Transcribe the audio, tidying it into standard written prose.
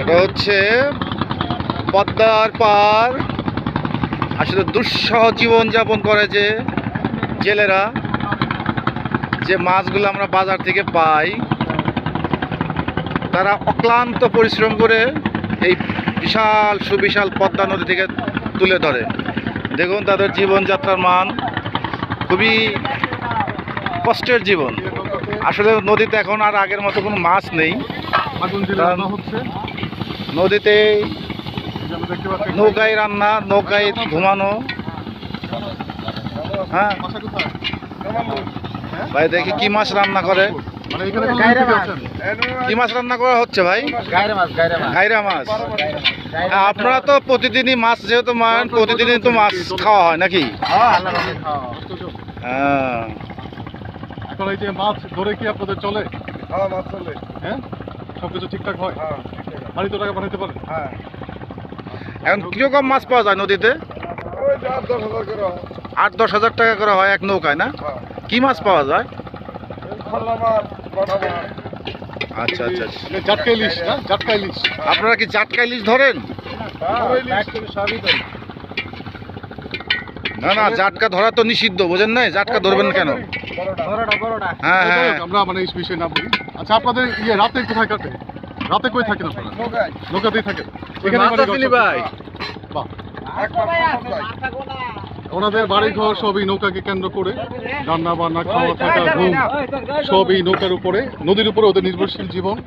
এটা হচ্ছে পদ্মার পার। আসলে দুঃসহ জীবনযাপন করে যে জেলেরা, যে মাছগুলো আমরা বাজার থেকে পাই, তারা অক্লান্ত পরিশ্রম করে এই বিশাল সুবিশাল পদ্মা নদী থেকে তুলে ধরে। দেখুন তাদের জীবনযাত্রার মান, খুবই কষ্টের জীবন। আসলে নদীতে এখন আর আগের মতো কোনো মাছ নেই। নদীতে নৌকায় রান্না, নৌকায় ঘুমানো। হ্যাঁ ভাই, দেখি কি মাছ রান্না করে। কি মাছ রান্না করা হচ্ছে ভাই? গাইরা মাছ। আপনারা তো প্রতিদিনই মাছ, যেহেতু প্রতিদিনই তো মাছ খাওয়া হয় নাকি? হ্যাঁ। এখন এই যে মাছ ধরে কি আপনাদের চলে? মাছ চলে। হ্যাঁ, সবকিছু ঠিকঠাক হয়? বাড়িতে টাকা পাঠাতে পারেন? হ্যাঁ। এখন কিরকম মাছ পাওয়া যায় নদীতে? 8-10 হাজার টাকা করে হয় এক নৌকায়, না? কি মাছ পাওয়া যায়? আচ্ছা আচ্ছা। জাটকা ইলিশ, না? জাটকা ইলিশ। আপনারা কি জাটকা ইলিশ ধরেন? না না, জাটকা ধরা তো নিষিদ্ধ, বোঝেন নাই? জাটকা ধরবেন কেন? হ্যাঁ হ্যাঁ, আমরা মানে এই বিষয়ে না বলি। আচ্ছা, আপনাদের রাতে কোথায় কাটে? রাতে কই থাকেন আপনারা? নৌকাতেই থাকেন। বাহ। ওনাদের বাড়ি ঘর সবই নৌকাকে কেন্দ্র করে, রান্না বান্না, খাওয়া থাকা, ঘুম সবই নৌকার উপরে, নদীর উপরে ওদের নির্ভরশীল জীবন।